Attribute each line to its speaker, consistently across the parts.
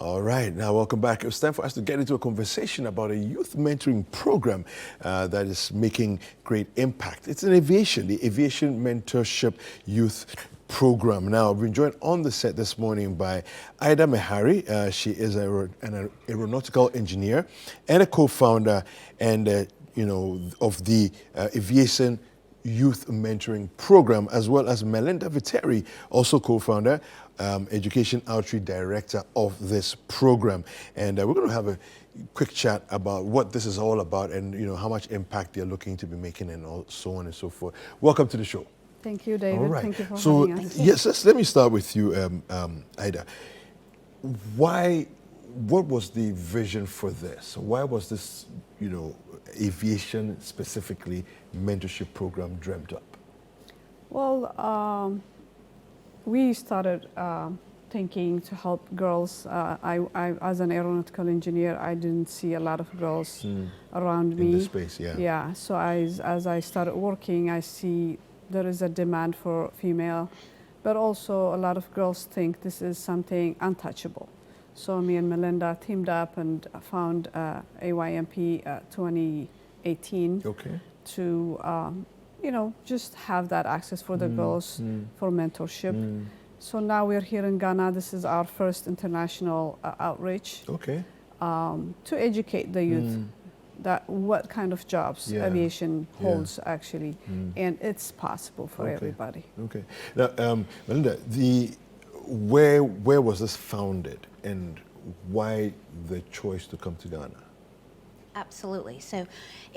Speaker 1: All right, now welcome back. It's time for us to get into a conversation about a youth mentoring program that is making great impact. It's an aviation, the Aviation Mentorship Youth Program. Now, we've been joined on the set this morning by Ida Mehari. She is an aeronautical engineer and a co-founder and of the Aviation Youth Mentoring Program, as well as Melinda Viteri, also co-founder, Education Outreach Director of this program. And we're going to have a quick chat about what this is all about and how much impact they're looking to be making and so on and so forth. Welcome to the show.
Speaker 2: Thank you, David.
Speaker 1: All right.
Speaker 2: Thank you for having us.
Speaker 1: Yes, let me start with you, Ida. What was the vision for this? Why was this, aviation specifically mentorship program dreamt up?
Speaker 2: Well, we started thinking to help girls. I, as an aeronautical engineer, I didn't see a lot of girls around me.
Speaker 1: In this space, yeah.
Speaker 2: Yeah, so as I started working, I see there is a demand for female, but also a lot of girls think this is something untouchable. So me and Melinda teamed up and found AYMP 2018 to just have that access for the girls for mentorship. So now we're here in Ghana. This is our first international outreach to educate the youth that what kind of jobs aviation holds actually, and it's possible for everybody.
Speaker 1: Okay. Now, Melinda, where was this founded and why the choice to come to Ghana?
Speaker 3: Absolutely. So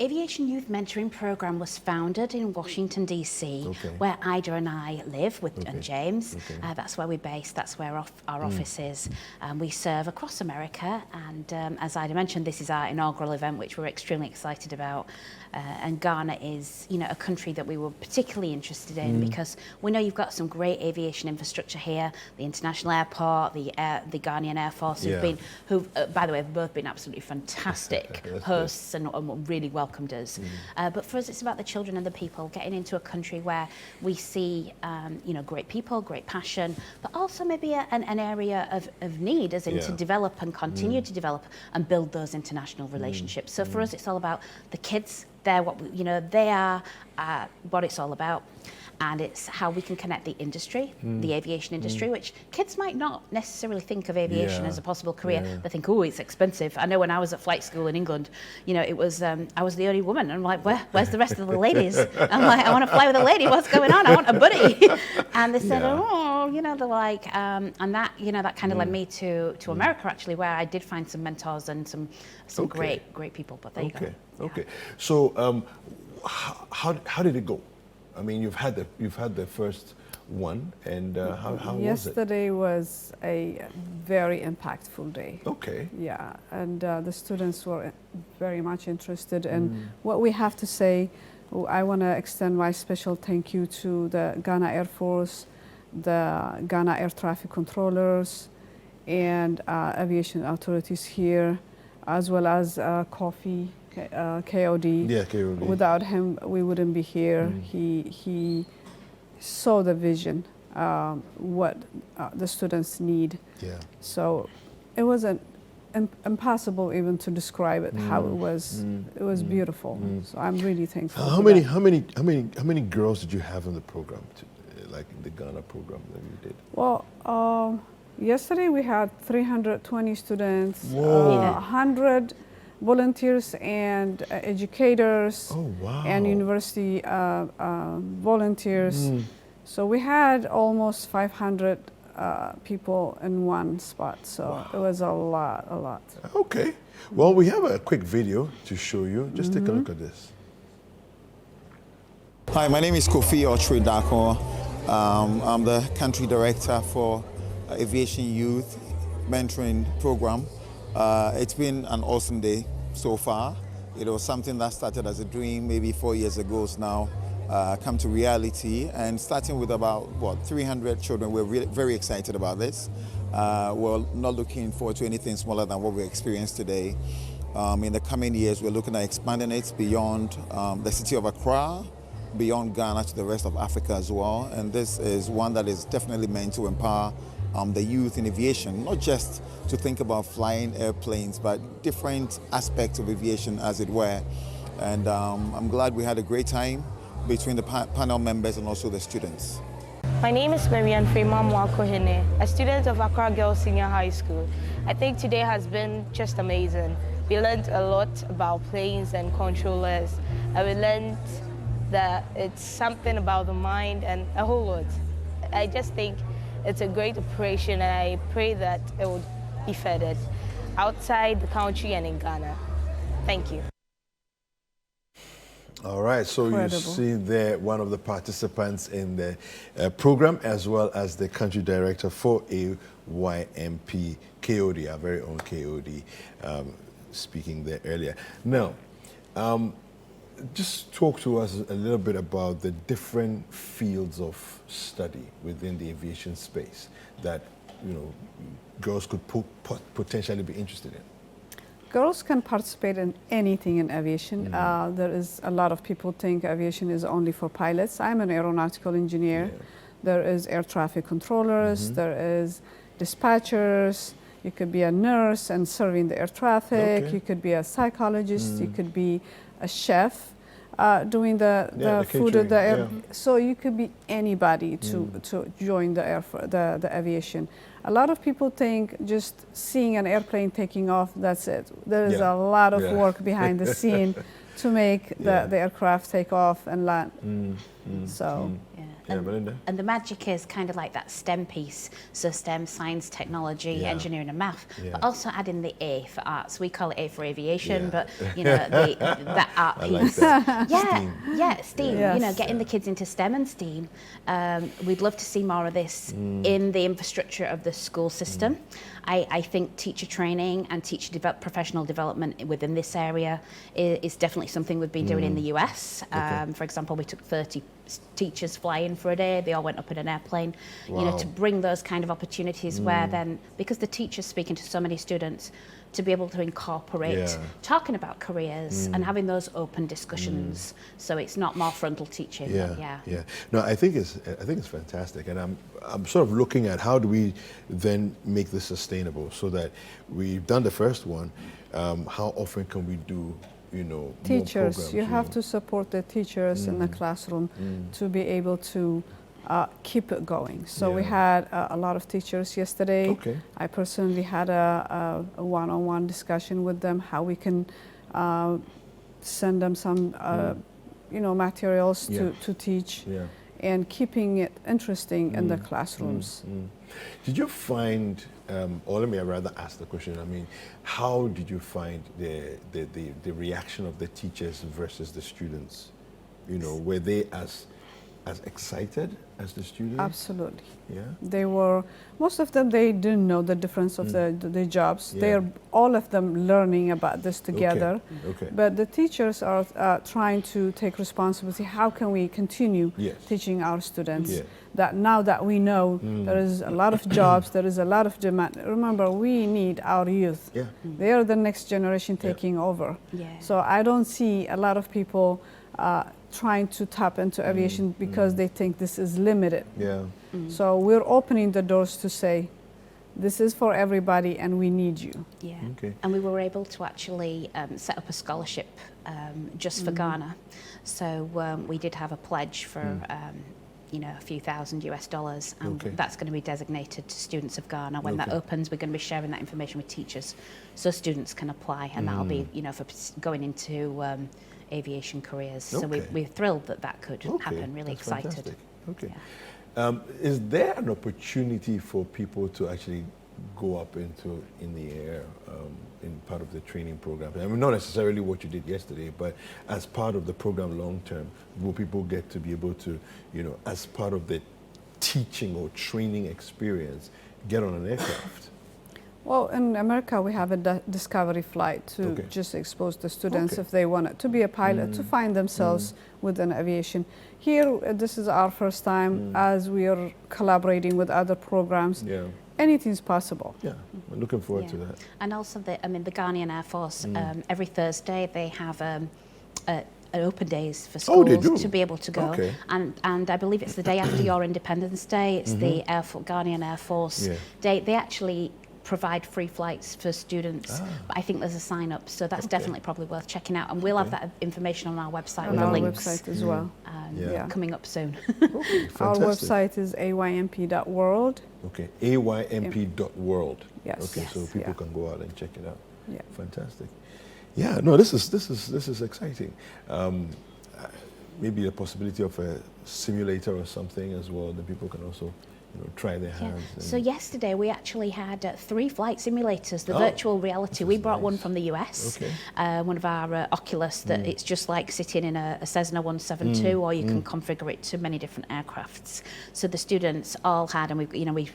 Speaker 3: Aviation Youth Mentoring Program was founded in Washington, D.C., where Ida and I live and James. That's where we're based. That's where our office is. We serve across America. And as Ida mentioned, this is our inaugural event, which we're extremely excited about. And Ghana is, a country that we were particularly interested in because we know you've got some great aviation infrastructure here, the international airport, the Ghanaian Air Force, who've by the way, have both been absolutely fantastic hosts and really welcomed us. But for us, it's about the children and the people, getting into a country where we see, great people, great passion, but also maybe an area of need, as in to develop and continue to develop and build those international relationships. So for us, it's all about the kids. They're what they are what it's all about, and it's how we can connect the industry, the aviation industry, which kids might not necessarily think of aviation as a possible career. They think, oh, it's expensive. I know when I was at flight school in England, it was I was the only woman. I'm like, where's the rest of the ladies? I'm like, I want to fly with a lady. What's going on? I want a buddy. And they said, they're like, and that that kind of led me to America actually, where I did find some mentors and some great people. But there you go.
Speaker 1: Okay. So, how did it go? I mean, you've had the first one, and how was it?
Speaker 2: Yesterday was a very impactful day.
Speaker 1: Okay.
Speaker 2: Yeah, and the students were very much interested in what we have to say. I want to extend my special thank you to the Ghana Air Force, the Ghana Air Traffic Controllers, and aviation authorities here, as well as Kofi. KOD.
Speaker 1: Yeah, KOD.
Speaker 2: Without him, we wouldn't be here. He saw the vision, what the students need. Yeah. So it wasn't impossible even to describe it. How it was. It was beautiful. So I'm really thankful.
Speaker 1: How many girls did you have in the program, like in the Ghana program that you did?
Speaker 2: Well, yesterday we had 320 students, 100. Volunteers and educators and university volunteers. So we had almost 500 people in one spot. So it was a lot.
Speaker 1: Okay. Well, we have a quick video to show you. Just take a look at this.
Speaker 4: Hi, my name is Kofi Otri-Dako. I'm the country director for Aviation Youth Mentoring Program. It's been an awesome day so far. It was something that started as a dream maybe 4 years ago now, come to reality, and starting with about 300 children. We're very excited about this. We're not looking forward to anything smaller than what we experienced today. In the coming years, we're looking at expanding it beyond the city of Accra, beyond Ghana to the rest of Africa as well. And this is one that is definitely meant to empower the youth in aviation, not just to think about flying airplanes, but different aspects of aviation, as it were. And I'm glad we had a great time between the panel members and also the students.
Speaker 5: My name is Marian Freeman Mwakohene, a student of Accra Girls Senior High School. I think today has been just amazing. We learned a lot about planes and controllers, and we learned that it's something about the mind and a whole lot. I just think it's a great operation, and I pray that it will be furthered outside the country and in Ghana. Thank you.
Speaker 1: All right, so
Speaker 2: Incredible.
Speaker 1: you see there one of the participants in the program, as well as the country director for AYMP, KOD, our very own KOD, speaking there earlier. Now, just talk to us a little bit about the different fields of study within the aviation space that, you know, girls could potentially be interested in.
Speaker 2: Girls can participate in anything in aviation. There is a lot of people think aviation is only for pilots. I'm an aeronautical engineer.
Speaker 1: Yeah.
Speaker 2: There is air traffic controllers. There is dispatchers. You could be a nurse and serving the air traffic.
Speaker 1: Okay.
Speaker 2: You could be a psychologist. You could be a chef doing the food at the air.
Speaker 1: yeah.
Speaker 2: So you could be anybody to join the aviation. A lot of people think just seeing an airplane taking off, that's it. There is a lot of work behind the scene to make the aircraft take off and land.
Speaker 3: And,
Speaker 1: Melinda?
Speaker 3: and the magic is kind of like that STEM piece, so STEM, science, technology, engineering and math, but also adding the A for arts. We call it A for aviation, but you know, that art piece.
Speaker 1: I like that.
Speaker 3: STEAM,
Speaker 2: Yes.
Speaker 3: you know, getting the kids into STEM and STEAM. We'd love to see more of this in the infrastructure of the school system. I think teacher training and teacher professional development within this area is definitely something we've been doing in the US. For example, we took 30 teachers flying for a day. They all went up in an airplane.
Speaker 1: Wow.
Speaker 3: You know, to bring those kind of opportunities where then, because the teacher's speaking to so many students, to be able to incorporate talking about careers and having those open discussions, so it's not more frontal teaching.
Speaker 1: No, I think it's fantastic, and I'm sort of looking at how do we then make this sustainable, so that we've done the first one. How often can we do, you know,
Speaker 2: Teachers,
Speaker 1: more programs,
Speaker 2: you have to support the teachers in the classroom to be able to keep it going. So we had a lot of teachers yesterday.
Speaker 1: Okay.
Speaker 2: I personally had a one-on-one discussion with them, how we can send them some you know, materials to teach and keeping it interesting in the classrooms.
Speaker 1: Did you find, or let me rather ask the question, I mean, how did you find the reaction of the teachers versus the students? You know, were they as excited as the students?
Speaker 2: Absolutely.
Speaker 1: Yeah.
Speaker 2: They were, most of them, they didn't know the difference of the jobs. They're all of them learning about this together.
Speaker 1: Okay.
Speaker 2: But the teachers are trying to take responsibility. How can we continue teaching our students? That now that we know there is a lot of jobs, there is a lot of demand. Remember, we need our youth. They are the next generation taking over. So I don't see a lot of people trying to tap into aviation because they think this is limited. So we're opening the doors to say, this is for everybody and we need you.
Speaker 3: And we were able to actually set up a scholarship just for Ghana. So we did have a pledge for you know, a few thousand US dollars, and that's going to be designated to students of Ghana. When that opens, we're going to be sharing that information with teachers so students can apply, and that'll be, you know, for going into aviation careers. So we're thrilled that that could happen. Really
Speaker 1: That's
Speaker 3: excited.
Speaker 1: fantastic. Is there an opportunity for people to actually go up in the air in part of the training program? I mean, not necessarily what you did yesterday, but as part of the program long term, will people get to be able to, you know, as part of the teaching or training experience, get on an aircraft?
Speaker 2: Well, in America, we have a discovery flight to just expose the students if they want to be a pilot, to find themselves within aviation. Here, this is our first time as we are collaborating with other programs. Anything's possible.
Speaker 1: I'm looking forward to that.
Speaker 3: And also, the Ghanaian Air Force, every Thursday they have open days for
Speaker 1: Oh, they
Speaker 3: schools
Speaker 1: do?
Speaker 3: to be able to go.
Speaker 1: Okay.
Speaker 3: And I believe it's the day after your Independence Day. It's the Ghanaian Air Force
Speaker 1: Yeah.
Speaker 3: Day. They actually provide free flights for students, but I think there's a sign up, so that's definitely probably worth checking out. And we'll have that information on our website
Speaker 2: On
Speaker 3: with the
Speaker 2: our
Speaker 3: links
Speaker 2: website as well.
Speaker 1: Yeah.
Speaker 3: coming up soon.
Speaker 1: Okay,
Speaker 2: Our
Speaker 1: fantastic.
Speaker 2: website is aymp.world.
Speaker 1: Okay, aymp.world.
Speaker 2: Yes.
Speaker 1: Okay,
Speaker 2: Yes.
Speaker 1: so people
Speaker 2: Yeah.
Speaker 1: can go out and check it out.
Speaker 2: Yeah.
Speaker 1: Fantastic. Yeah, no, this is exciting. Maybe a possibility of a simulator or something as well that people can also, try their
Speaker 3: Yeah.
Speaker 1: hands.
Speaker 3: So yesterday we actually had 3 flight simulators, the
Speaker 1: Oh,
Speaker 3: virtual reality.
Speaker 1: this
Speaker 3: We
Speaker 1: is
Speaker 3: brought one
Speaker 1: nice.
Speaker 3: from the US,
Speaker 1: Okay.
Speaker 3: one of our Oculus, that it's just like sitting in a Cessna 172, or you can configure it to many different aircrafts. So the students all had, and we've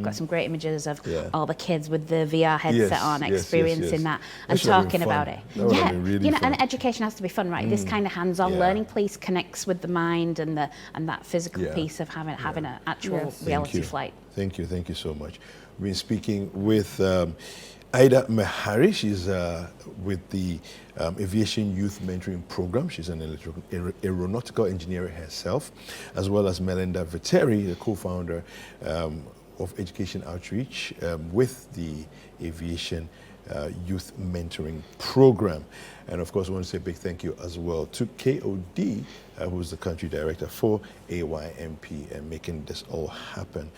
Speaker 3: got some great images of
Speaker 1: Yeah.
Speaker 3: all the kids with the VR headset
Speaker 1: Yes,
Speaker 3: on,
Speaker 1: yes,
Speaker 3: experiencing
Speaker 1: yes.
Speaker 3: that
Speaker 1: That
Speaker 3: and
Speaker 1: should have been
Speaker 3: talking
Speaker 1: fun.
Speaker 3: about it.
Speaker 1: That would have been really fun.
Speaker 3: And education has to be fun, right? This kind of hands-on
Speaker 1: Yeah.
Speaker 3: learning piece connects with the mind and that physical
Speaker 1: Yeah.
Speaker 3: piece of having an actual
Speaker 2: Yes.
Speaker 3: reality flight.
Speaker 1: Thank you so much. We've been speaking with Ida Mehari. She's with the Aviation Youth Mentoring Program. She's an aeronautical engineer herself, as well as Melinda Viteri, the co-founder of Education Outreach with the Aviation Youth Mentoring Program. And of course, I want to say a big thank you as well to KOD, who's the country director for AYMP and making this all happen.